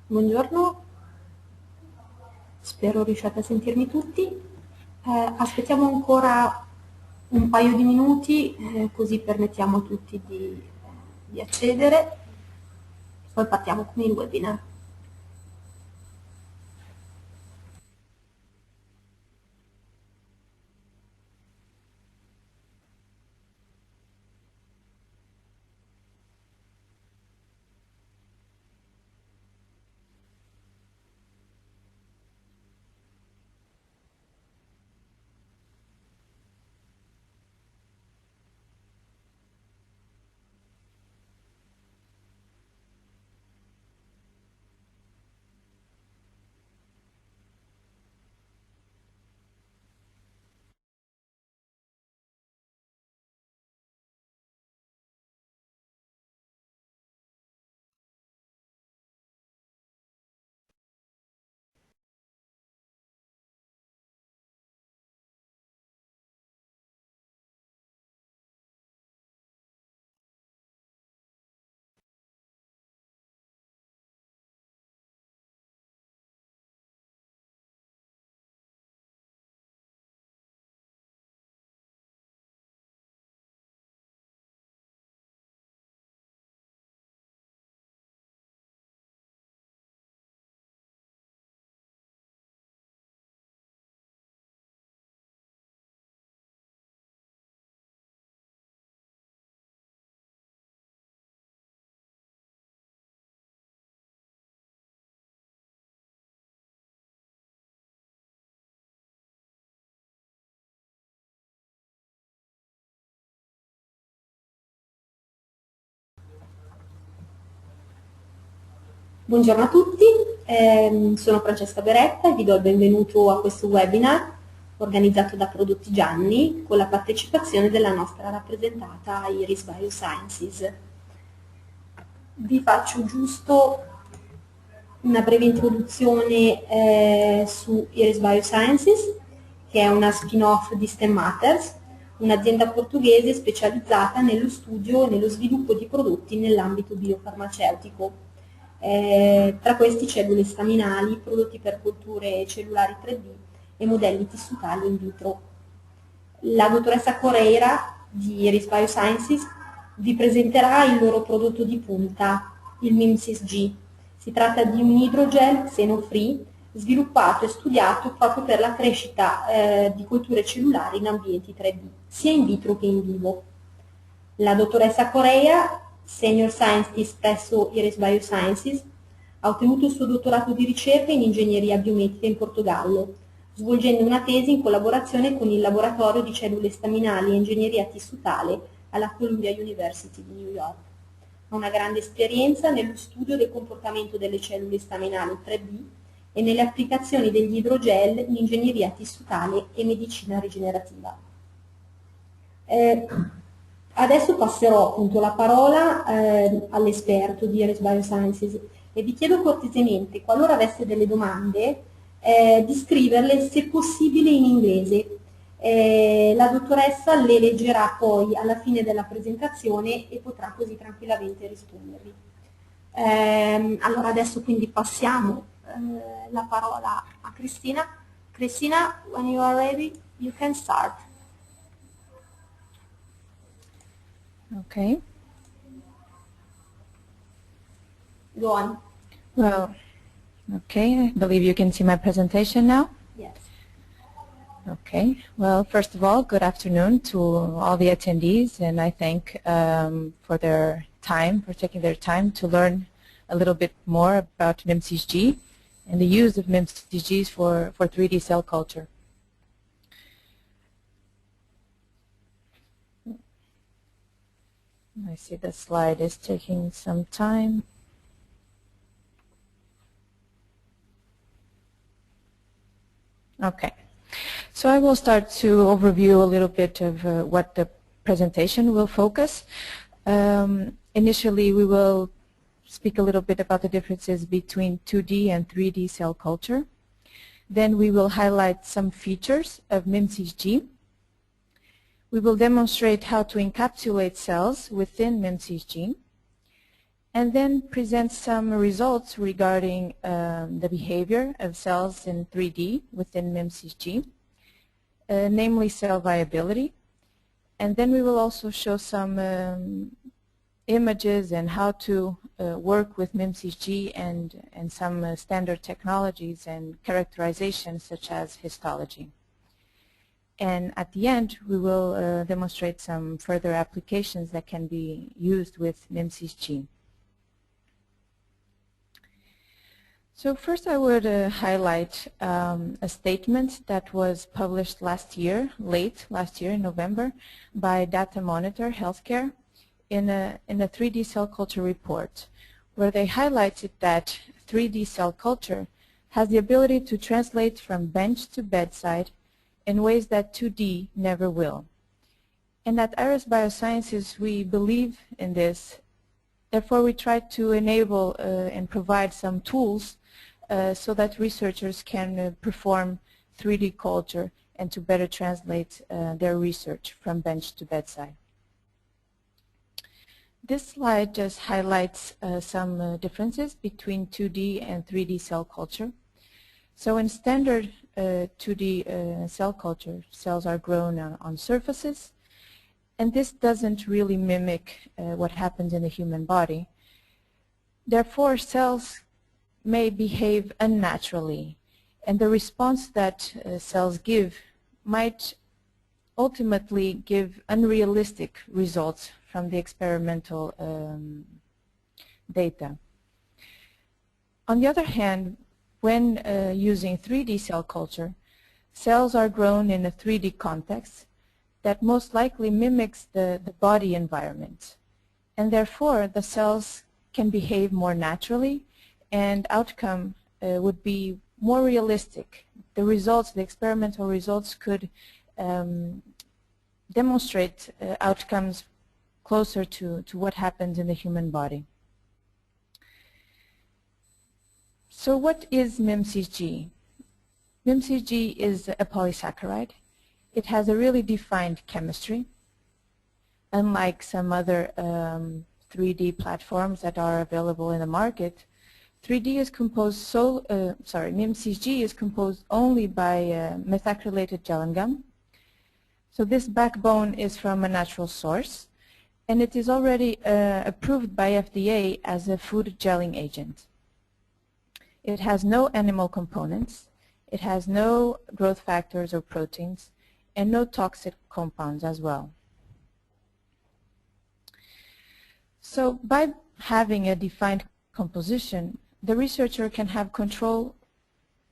Buongiorno, spero riusciate a sentirmi tutti. Aspettiamo ancora un paio di minuti, così permettiamo a tutti di accedere, poi partiamo con il webinar. Buongiorno a tutti, sono Francesca Beretta e vi do il benvenuto a questo webinar organizzato da Prodotti Gianni con la partecipazione della nostra rappresentata Irisbiosciences. Vi faccio giusto una breve introduzione su Irisbiosciences, che è una spin-off di STEM Matters, un'azienda portoghese specializzata nello studio e nello sviluppo di prodotti nell'ambito biofarmaceutico. Tra questi cellule staminali, prodotti per colture cellulari 3D e modelli tissutali in vitro. La dottoressa Correia di Irisbiosciences vi presenterà il loro prodotto di punta, il mimsys G. Si tratta di un hydrogel xeno-free sviluppato e studiato proprio per la crescita di colture cellulari in ambienti 3D, sia in vitro che in vivo. La dottoressa Correia, Senior Scientist presso Irisbiosciences, ha ottenuto il suo dottorato di ricerca in ingegneria biomedica in Portogallo, svolgendo una tesi in collaborazione con il laboratorio di cellule staminali e ingegneria tissutale alla Columbia University di New York. Ha una grande esperienza nello studio del comportamento delle cellule staminali 3D e nelle applicazioni degli idrogel in ingegneria tissutale e medicina rigenerativa. Adesso passerò appunto la parola all'esperto di Irisbiosciences e vi chiedo cortesemente, qualora aveste delle domande, di scriverle se possibile in inglese. La dottoressa le leggerà poi alla fine della presentazione e potrà così tranquillamente rispondervi. Allora adesso quindi passiamo la parola a Cristina. Cristina, when you are ready, you can start. Okay. Go on. Well, okay, I believe you can see my presentation now. Yes. Okay. Well, first of all, good afternoon to all the attendees, and I thank for taking their time to learn a little bit more about mimsys G and the use of mimsys Gs for 3D cell culture. I see the slide is taking some time. Okay, so I will start to overview a little bit of what the presentation will focus. Initially, we will speak a little bit about the differences between 2D and 3D cell culture. Then we will highlight some features of mimsys G. We will demonstrate how to encapsulate cells within mimsys G. and then present some results regarding the behavior of cells in 3D within mimsys, namely cell viability. And then we will also show some images and how to work with mimsys and some standard technologies and characterization such as histology. And at the end, we will demonstrate some further applications that can be used with mimsys. So first I would highlight a statement that was published late last year in November by Data Monitor Healthcare in a 3D cell culture report, where they highlighted that 3D cell culture has the ability to translate from bench to bedside in ways that 2D never will. And at Irisbiosciences we believe in this. Therefore we try to enable and provide some tools so that researchers can perform 3D culture and to better translate their research from bench to bedside. This slide just highlights some differences between 2D and 3D cell culture. So in standard 2D cell culture, cells are grown on surfaces, and this doesn't really mimic what happens in the human body. Therefore, cells may behave unnaturally, and the response that cells give might ultimately give unrealistic results from the experimental data. On the other hand, when using 3D cell culture, cells are grown in a 3D context that most likely mimics the body environment, and therefore the cells can behave more naturally and outcome would be more realistic. The results, the experimental results could demonstrate outcomes closer to what happens in the human body. So what is mimsys? Mimsys is a polysaccharide. It has a really defined chemistry. Unlike some other 3D platforms that are available in the market, mimsys is composed only by methacrylated gel and gum. So this backbone is from a natural source, and it is already approved by FDA as a food gelling agent. It has no animal components, it has no growth factors or proteins, and no toxic compounds as well. So by having a defined composition, the researcher can have control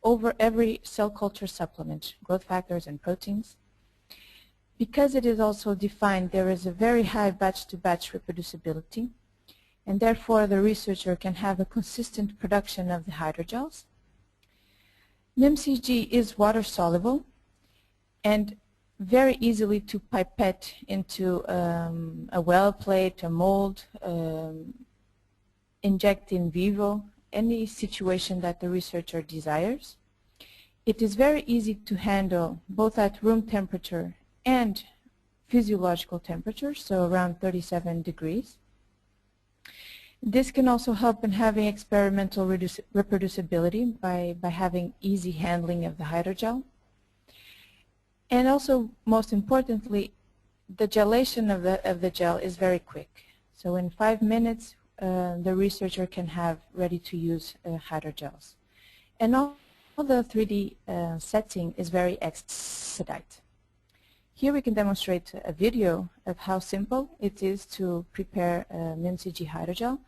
over every cell culture supplement, growth factors and proteins. Because it is also defined, there is a very high batch-to-batch reproducibility, and therefore the researcher can have a consistent production of the hydrogels. mimsys is water-soluble and very easily to pipette into a well plate, a mold, inject in vivo, any situation that the researcher desires. It is very easy to handle both at room temperature and physiological temperature, so around 37 degrees. This can also help in having experimental reproducibility by having easy handling of the hydrogel. And also, most importantly, the gelation of the gel is very quick. So in 5 minutes, the researcher can have ready-to-use hydrogels. And all the 3D setting is very expedite. Here we can demonstrate a video of how simple it is to prepare mimsys hydrogel.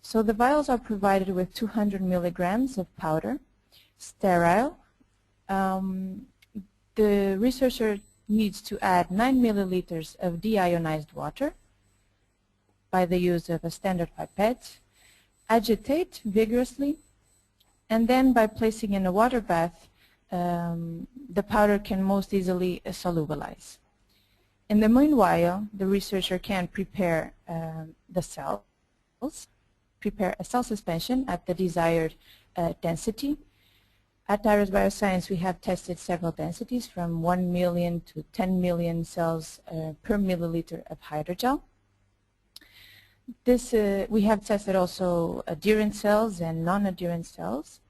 So the vials are provided with 200 milligrams of powder, sterile. The researcher needs to add 9 milliliters of deionized water by the use of a standard pipette, agitate vigorously, and then by placing in a water bath, the powder can most easily solubilize. In the meanwhile, the researcher can prepare the cells, prepare a cell suspension at the desired density. At Irisbiosciences, we have tested several densities from 1 million to 10 million cells per milliliter of hydrogel. We have tested also adherent cells and non-adherent cells.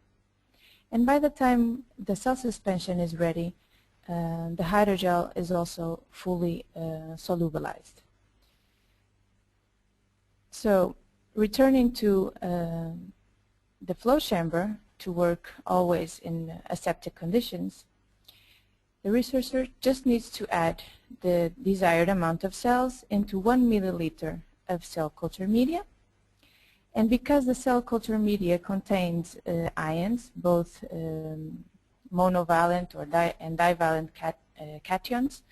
And by the time the cell suspension is ready, the hydrogel is also fully solubilized. So returning to the flow chamber to work always in aseptic conditions, the researcher just needs to add the desired amount of cells into 1 milliliter of cell culture media. And because the cell culture media contains ions, both monovalent and divalent cations,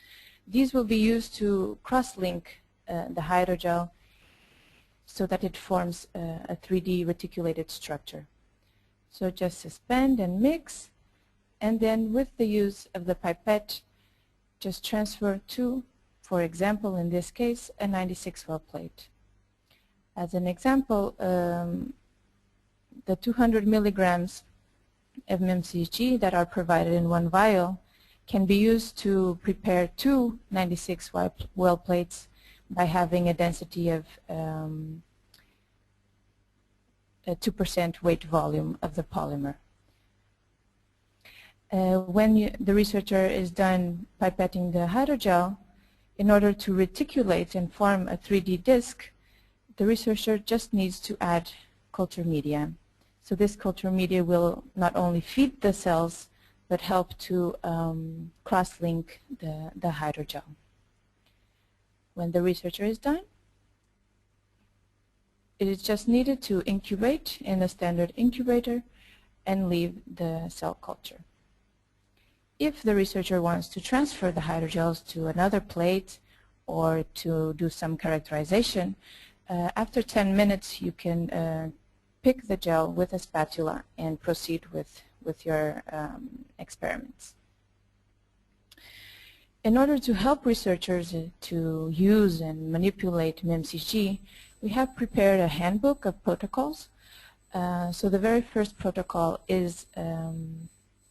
these will be used to cross-link the hydrogel so that it forms a 3D reticulated structure. So just suspend and mix, and then with the use of the pipette, just transfer to, for example, in this case, a 96 well plate. As an example, the 200 milligrams of mimsys that are provided in one vial can be used to prepare 2 96 well plates by having a density of a 2% weight volume of the polymer. When the researcher is done pipetting the hydrogel, in order to reticulate and form a 3D disc, the researcher just needs to add culture media. So this culture media will not only feed the cells, but help to cross-link the hydrogel. When the researcher is done, it is just needed to incubate in a standard incubator and leave the cell culture. If the researcher wants to transfer the hydrogels to another plate or to do some characterization, after 10 minutes you can pick the gel with a spatula and proceed with your experiments. In order to help researchers to use and manipulate mimsys, we have prepared a handbook of protocols. So the very first protocol is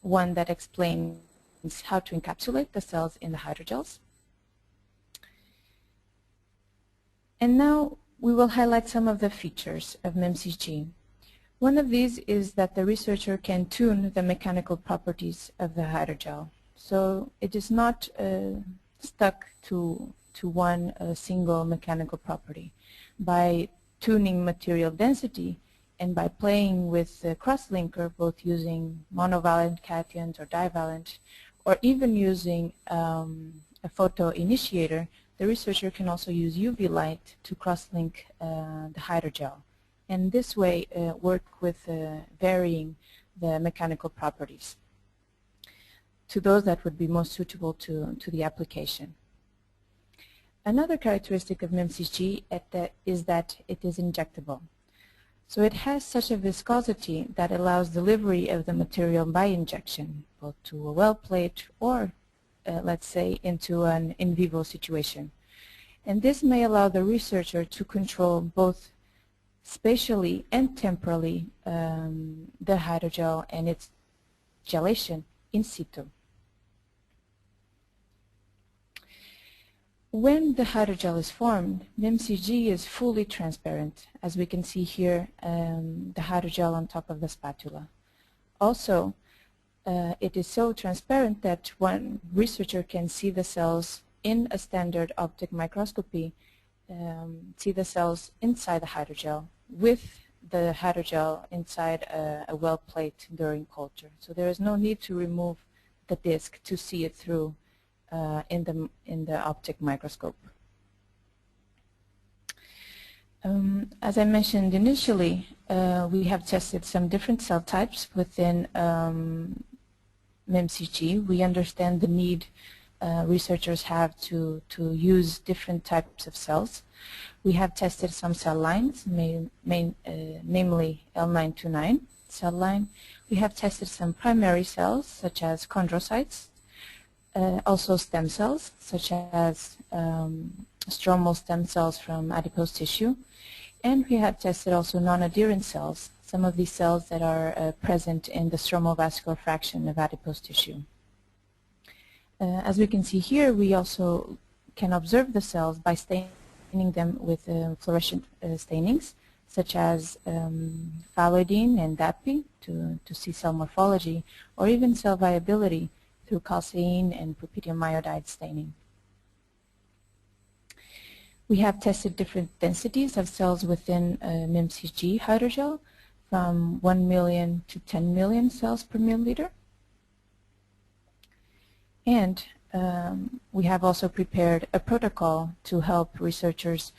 one that explains how to encapsulate the cells in the hydrogels. And now we will highlight some of the features of mimsys. One of these is that the researcher can tune the mechanical properties of the hydrogel. So it is not stuck to one single mechanical property. By tuning material density and by playing with the cross-linker, both using monovalent cations or divalent, or even using a photo initiator, the researcher can also use UV light to cross-link the hydrogel, and this way work with varying the mechanical properties to those that would be most suitable to the application. Another characteristic of mimsys is that it is injectable. So it has such a viscosity that allows delivery of the material by injection, both to a well plate or, let's say, into an in vivo situation. And this may allow the researcher to control both spatially and temporally the hydrogel and its gelation in situ. When the hydrogel is formed, mimsys is fully transparent, as we can see here, the hydrogel on top of the spatula. Also, it is so transparent that one researcher can see the cells in a standard optic microscopy, see the cells inside the hydrogel with the hydrogel inside a well plate during culture. So there is no need to remove the disc to see it through in the optic microscope. As I mentioned initially, we have tested some different cell types within mimsys. We understand the need researchers have to use different types of cells. We have tested some cell lines, namely L929 cell line. We have tested some primary cells, such as chondrocytes, also stem cells, such as stromal stem cells from adipose tissue, and we have tested also non-adherent cells, some of these cells that are present in the stromal vascular fraction of adipose tissue. As we can see here, we also can observe the cells by staining staining them with fluorescent stainings, such as phalloidine and DAPI to see cell morphology, or even cell viability through calcein and rubidium iodide staining. We have tested different densities of cells within mimsys hydrogel, from 1 million to 10 million cells per milliliter. And we have also prepared a protocol to help researchers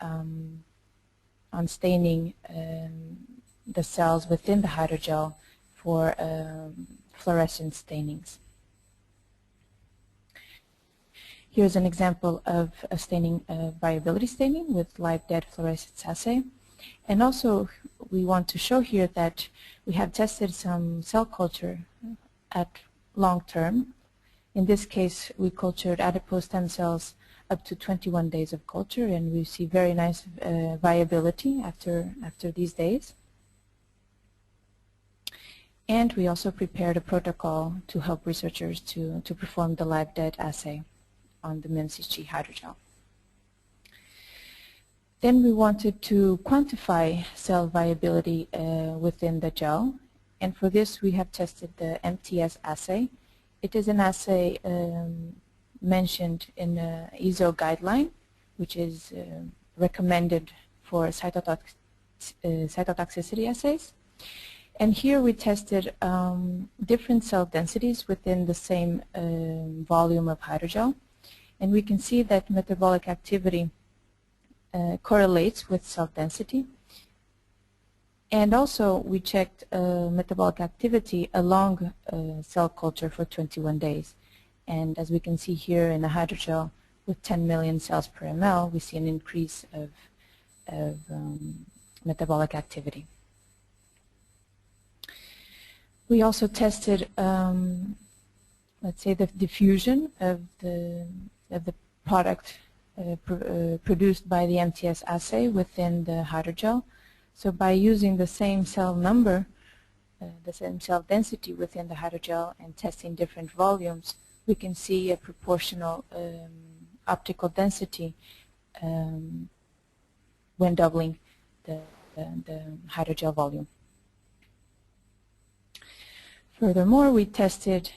on staining the cells within the hydrogel for fluorescence stainings. Here's an example of a staining, viability staining with live dead fluorescence assay. And also we want to show here that we have tested some cell culture at long term. In this case, we cultured adipose stem cells up to 21 days of culture, and we see very nice viability after these days. And we also prepared a protocol to help researchers to perform the live dead assay on the mimsys hydrogel. Then we wanted to quantify cell viability within the gel, and for this we have tested the MTS assay. It is an assay mentioned in the ESO guideline, which is recommended for cytotoxicity assays. And here we tested different cell densities within the same volume of hydrogel, and we can see that metabolic activity correlates with cell density. And also we checked metabolic activity along cell culture for 21 days. And as we can see here in a hydrogel with 10 million cells per ml, we see an increase of metabolic activity. We also tested, let's say, the diffusion of the product produced by the MTS assay within the hydrogel. So by using the same cell number, the same cell density within the hydrogel and testing different volumes, we can see a proportional optical density when doubling the hydrogel volume. Furthermore, we tested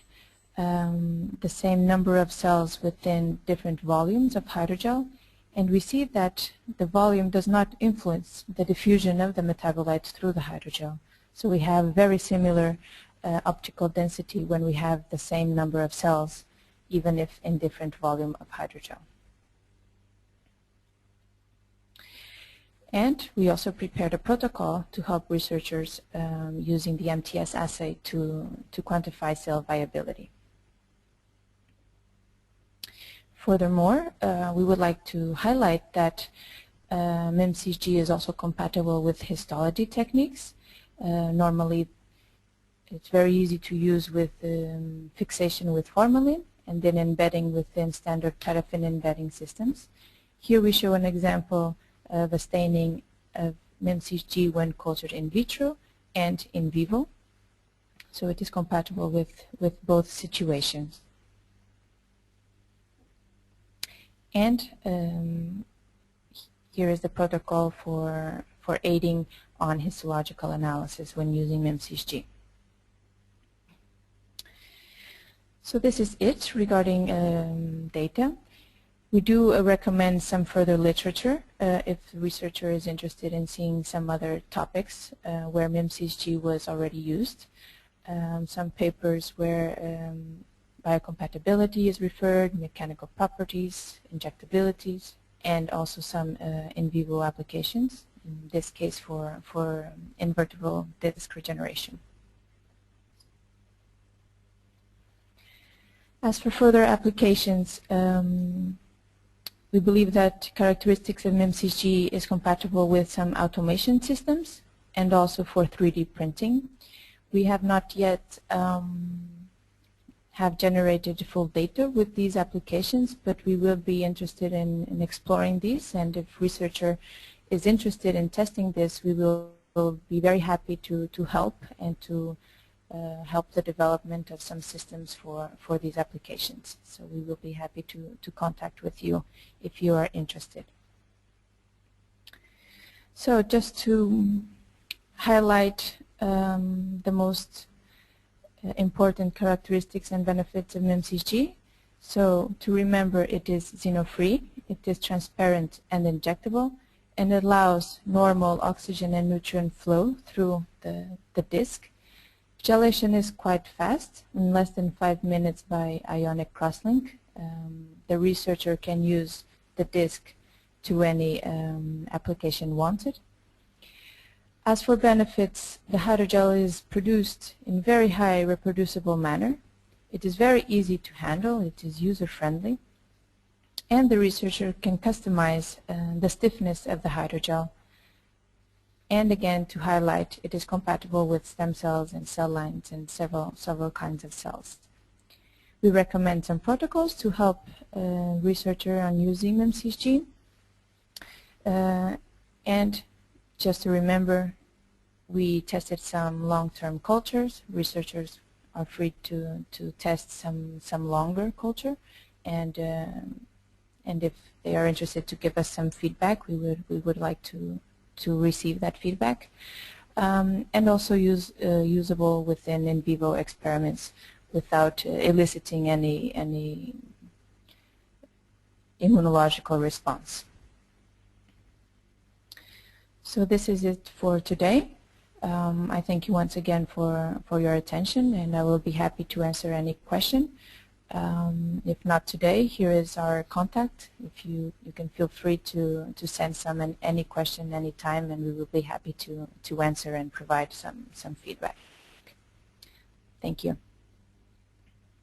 the same number of cells within different volumes of hydrogel, and we see that the volume does not influence the diffusion of the metabolites through the hydrogel. So we have very similar optical density when we have the same number of cells, even if in different volume of hydrogel. And we also prepared a protocol to help researchers using the MTS assay to quantify cell viability. Furthermore, we would like to highlight that mimsys is also compatible with histology techniques. Normally, it's very easy to use with fixation with formalin and then embedding within standard paraffin embedding systems. Here we show an example of a staining of mimsys when cultured in vitro and in vivo. So it is compatible with both situations. And here is the protocol for aiding on histological analysis when using mimsys. So this is it regarding data. We do recommend some further literature if the researcher is interested in seeing some other topics where mimsys was already used. Some papers where biocompatibility is referred, mechanical properties, injectabilities, and also some in vivo applications, in this case for invertible disc regeneration. As for further applications, we believe that characteristics of mimsys is compatible with some automation systems and also for 3D printing. We have not yet have generated full data with these applications, but we will be interested in exploring these, and if researcher is interested in testing this, we will be very happy to help and to help the development of some systems for these applications. So we will be happy to contact with you if you are interested. So just to highlight the most important characteristics and benefits of mimsys. So to remember, it is xeno-free, it is transparent and injectable, and it allows normal oxygen and nutrient flow through the disc. Gelation is quite fast, in less than 5 minutes by ionic crosslink. The researcher can use the disc to any application wanted. As for benefits, the hydrogel is produced in very high reproducible manner. It is very easy to handle, it is user-friendly, and the researcher can customize the stiffness of the hydrogel. And again, to highlight, it is compatible with stem cells and cell lines and several kinds of cells. We recommend some protocols to help researcher on using mimsys. And just to remember, we tested some long-term cultures. Researchers are free to test some longer culture, and if they are interested to give us some feedback, we would like to receive that feedback, and also usable within in vivo experiments without eliciting any immunological response. So this is it for today. I thank you once again for your attention, and I will be happy to answer any question. If not today, here is our contact. If you can feel free to send any question anytime, and we will be happy to answer and provide some feedback. Thank you.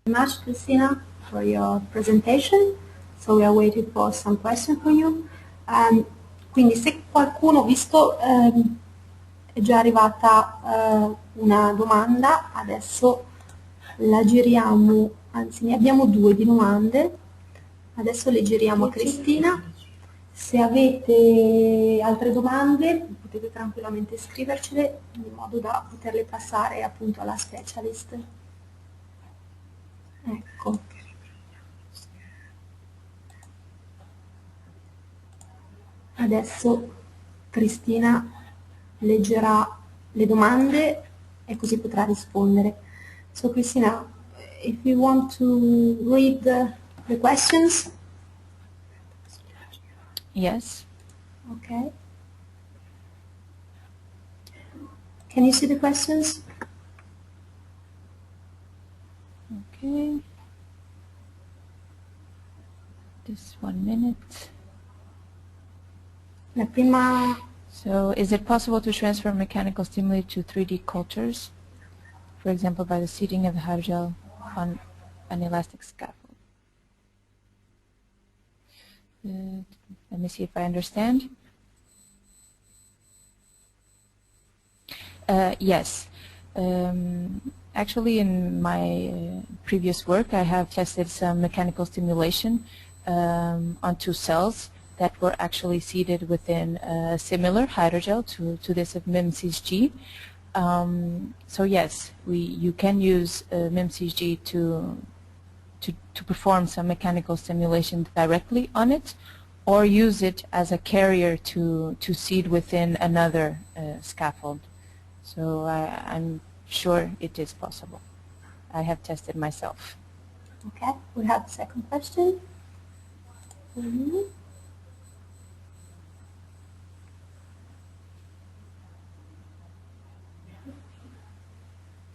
Thank you very much, Cristina, for your presentation. So we are waiting for some questions for you. Quindi se qualcuno, visto è già arrivata una domanda, adesso la giriamo, anzi ne abbiamo due di domande, adesso le giriamo a Cristina. Se avete altre domande potete tranquillamente scrivercele in modo da poterle passare appunto alla specialist. Ecco. Adesso Cristina leggerà le domande e così potrà rispondere. So Cristina, if you want to read the questions. Yes. Okay. Can you see the questions? Okay. Just 1 minute. La prima. So, is it possible to transfer mechanical stimuli to 3D cultures, for example, by the seeding of the hydrogel on an elastic scaffold? Let me see if I understand. Yes. Actually, in my previous work, I have tested some mechanical stimulation onto cells that were actually seeded within a similar hydrogel to this of mimsys. So yes, you can use mimsys to perform some mechanical stimulation directly on it, or use it as a carrier to seed within another scaffold. So I'm sure it is possible. I have tested myself. Okay, we have the second question.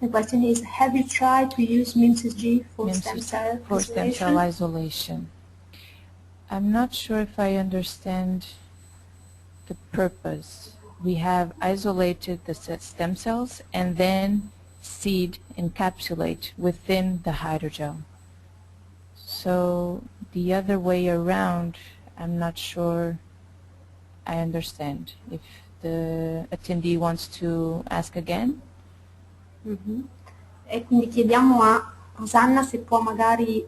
The question is, have you tried to use mimsys for stem cell isolation? For stem cell isolation. I'm not sure if I understand the purpose. We have isolated the stem cells and then seed, encapsulate within the hydrogel. So the other way around, I'm not sure I understand. If the attendee wants to ask again. E quindi chiediamo a Rosanna se può magari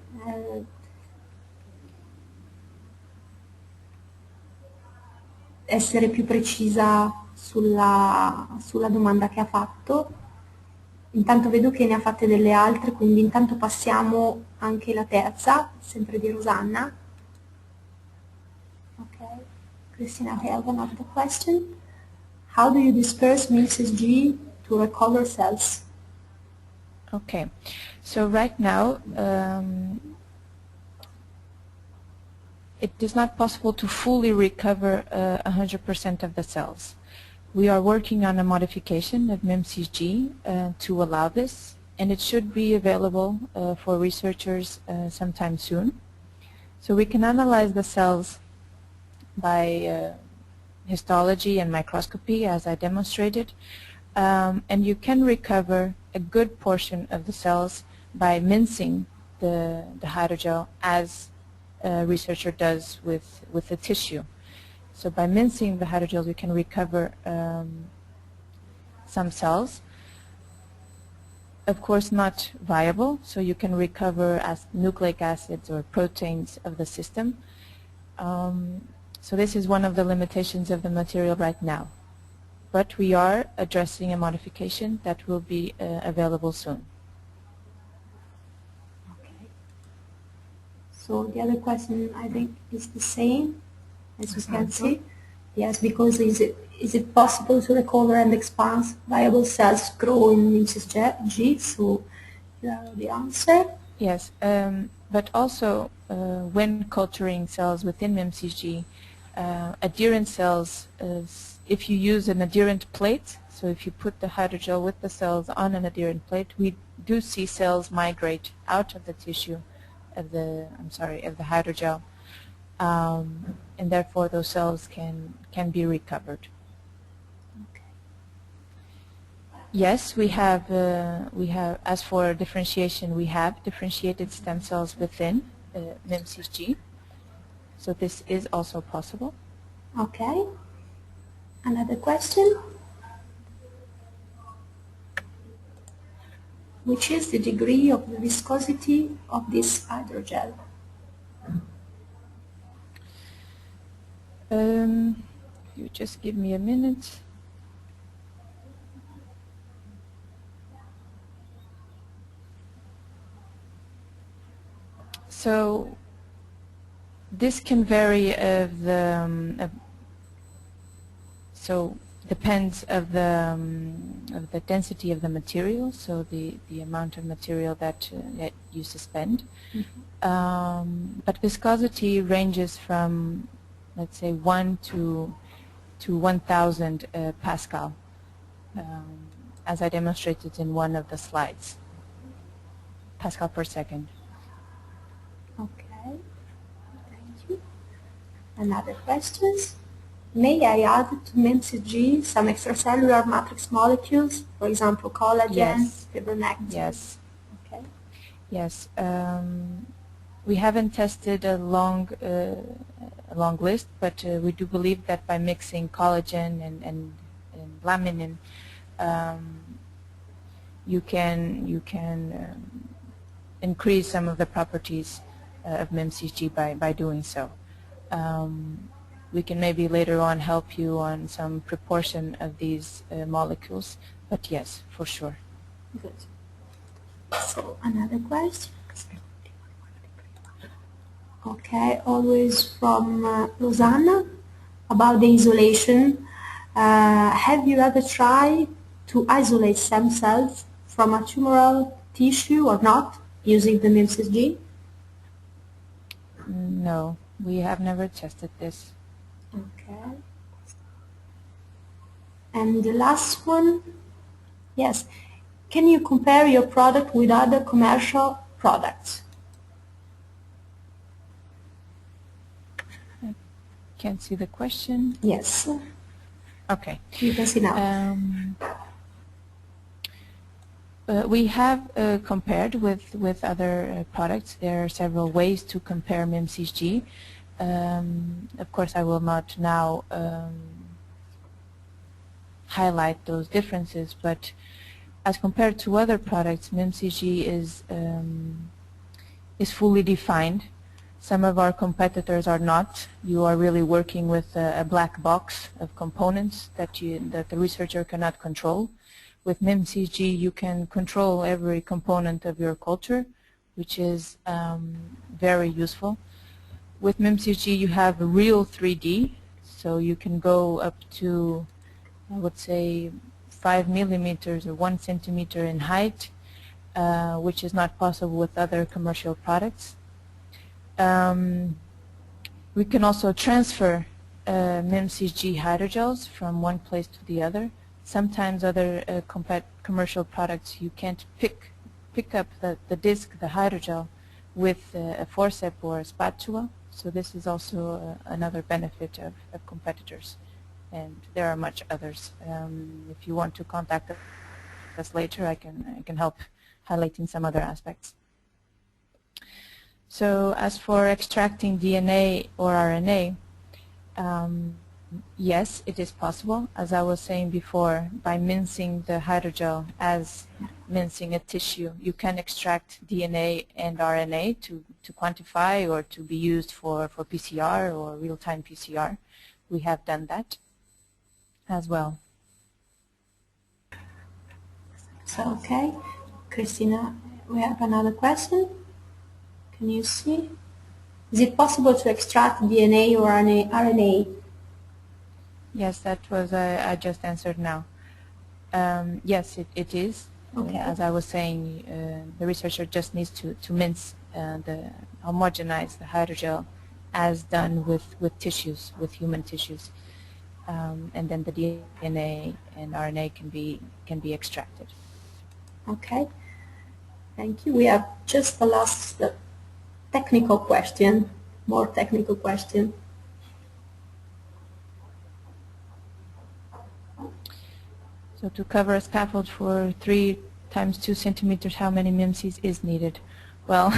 essere più precisa sulla domanda che ha fatto. Intanto vedo che ne ha fatte delle altre, quindi intanto passiamo anche la terza, sempre di Rosanna. Ok, Cristina, I have another question. how do you disperse mimsys G to recover cells? Okay, so right now it is not possible to fully recover 100% of the cells. We are working on a modification of mimsys G to allow this, and it should be available for researchers sometime soon. So we can analyze the cells by histology and microscopy, as I demonstrated, and you can recover a good portion of the cells by mincing the hydrogel, as a researcher does with the tissue. So by mincing the hydrogels, you can recover some cells. Of course, not viable, so you can recover as nucleic acids or proteins of the system. So this is one of the limitations of the material right now. But we are addressing a modification that will be available soon. Okay. So the other question, I think, is the same, as you can see. Yes, because is it possible to recover and expand viable cells growing in mimsys G? So the answer. Yes, but also when culturing cells within mimsys G, adherent cells, if you use an adherent plate, so if you put the hydrogel with the cells on an adherent plate, we do see cells migrate out of the tissue of the hydrogel, and therefore those cells can be recovered. Okay. Yes, we have. As for differentiation, we have differentiated stem cells within mimsys G. So this is also possible. Okay. Another question. Which is the degree of the viscosity of this hydrogel? You just give me a minute. So this can vary of the so depends of the density of the material, so the amount of material that you suspend. Mm-hmm. But viscosity ranges from, let's say, 1 to 1,000 Pascal, as I demonstrated in one of the slides. Pascal per second. Okay, thank you. Another questions? May I add to mimsys G some extracellular matrix molecules, for example, collagen, yes, fibronectin? Yes. Okay. Yes. We haven't tested a long list, but we do believe that by mixing collagen and laminin, you can increase some of the properties of mimsys G by doing so. We can maybe later on help you on some proportion of these molecules, but yes, for sure. Good. So another question. Okay, always from Rosanna about the isolation. Have you ever tried to isolate stem cells from a tumoral tissue or not using the mimsys G? No, we have never tested this. Okay. And the last one, yes. Can you compare your product with other commercial products? I can't see the question. Yes. Okay. You can see now. We have compared with other products. There are several ways to compare mimsys G. Of course, I will not now highlight those differences, but as compared to other products, mimsys G is fully defined. Some of our competitors are not. You are really working with a black box of components that the researcher cannot control. With mimsys G, you can control every component of your culture, which is very useful. With mimsys G, you have real 3D, so you can go up to I would say 5 millimeters or 1 centimeter in height, which is not possible with other commercial products. We can also transfer mimsys G hydrogels from one place to the other. Sometimes other commercial products you can't pick up the disc, the hydrogel, with a forceps or a spatula. So this is also another benefit of competitors. And there are much others. If you want to contact us later, I can help highlighting some other aspects. So as for extracting DNA or RNA, yes, it is possible. As I was saying before, by mincing the hydrogel as mincing a tissue, you can extract DNA and RNA to quantify or to be used for PCR or real-time PCR. We have done that as well. So, okay. Christina, we have another question. Can you see? Is it possible to extract DNA or RNA? Yes, that was I just answered now. Yes, it is. Okay. As I was saying, the researcher just needs to mince homogenize the hydrogel as done with tissues, with human tissues. And then the DNA and RNA can be extracted. Okay. Thank you. We have just the last technical question, more technical question. So to cover a scaffold for 3 times 2 centimeters, how many mimsys is needed? Well,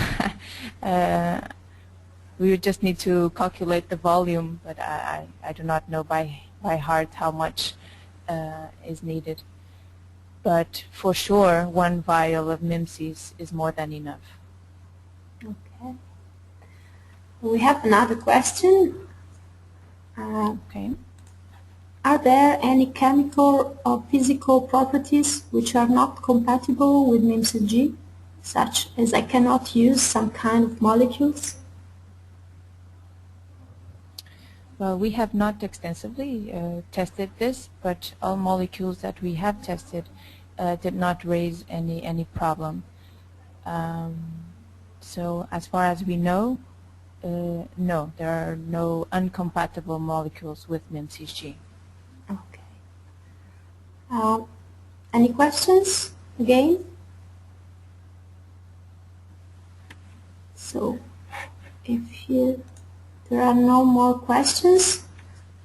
we would just need to calculate the volume, but I do not know by heart how much is needed. But for sure, 1 vial of mimsys is more than enough. Okay. We have another question. Okay. Are there any chemical or physical properties which are not compatible with mimsys G, such as I cannot use some kind of molecules? Well, we have not extensively tested this, but all molecules that we have tested did not raise any problem. So as far as we know, no, there are no incompatible molecules with mimsys G. Okay. Any questions again? So, if there are no more questions,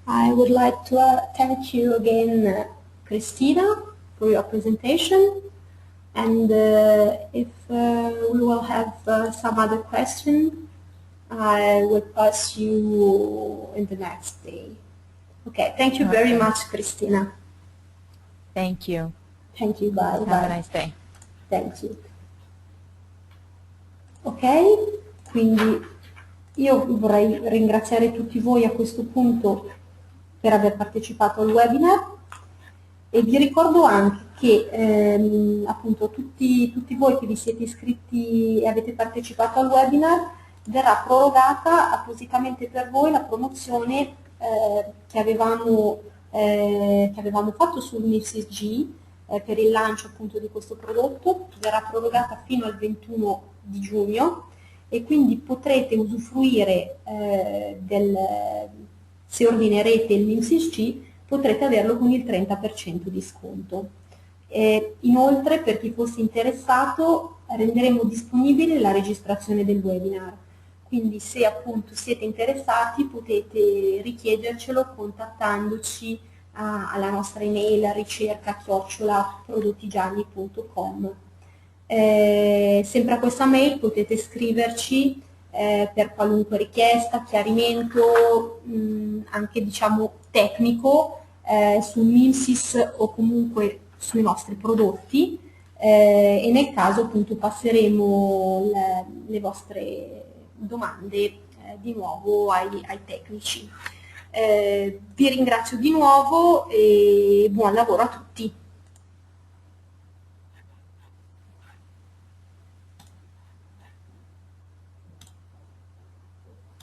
I would like to thank you again, Christina, for your presentation. And if we will have some other question, I will pass you in the next day. Okay, thank you very much, Christina. Thank you. Thank you, bye. Have a nice day. Thank you. Ok, quindi io vorrei ringraziare tutti voi a questo punto per aver partecipato al webinar e vi ricordo anche che appunto tutti voi che vi siete iscritti e avete partecipato al webinar verrà prorogata appositamente per voi la promozione che avevamo fatto sul mimsys G per il lancio appunto di questo prodotto, verrà prorogata fino al 21 di giugno e quindi potrete usufruire se ordinerete il mimsys G potrete averlo con il 30% di sconto. Inoltre, per chi fosse interessato, renderemo disponibile la registrazione del webinar. Quindi se appunto siete interessati potete richiedercelo contattandoci alla nostra email ricerca@prodottigianni.com. Sempre a questa mail potete scriverci per qualunque richiesta, chiarimento, anche diciamo tecnico sul mimsys o comunque sui nostri prodotti e nel caso appunto passeremo le vostre domande di nuovo ai tecnici. Vi ringrazio di nuovo e buon lavoro a tutti.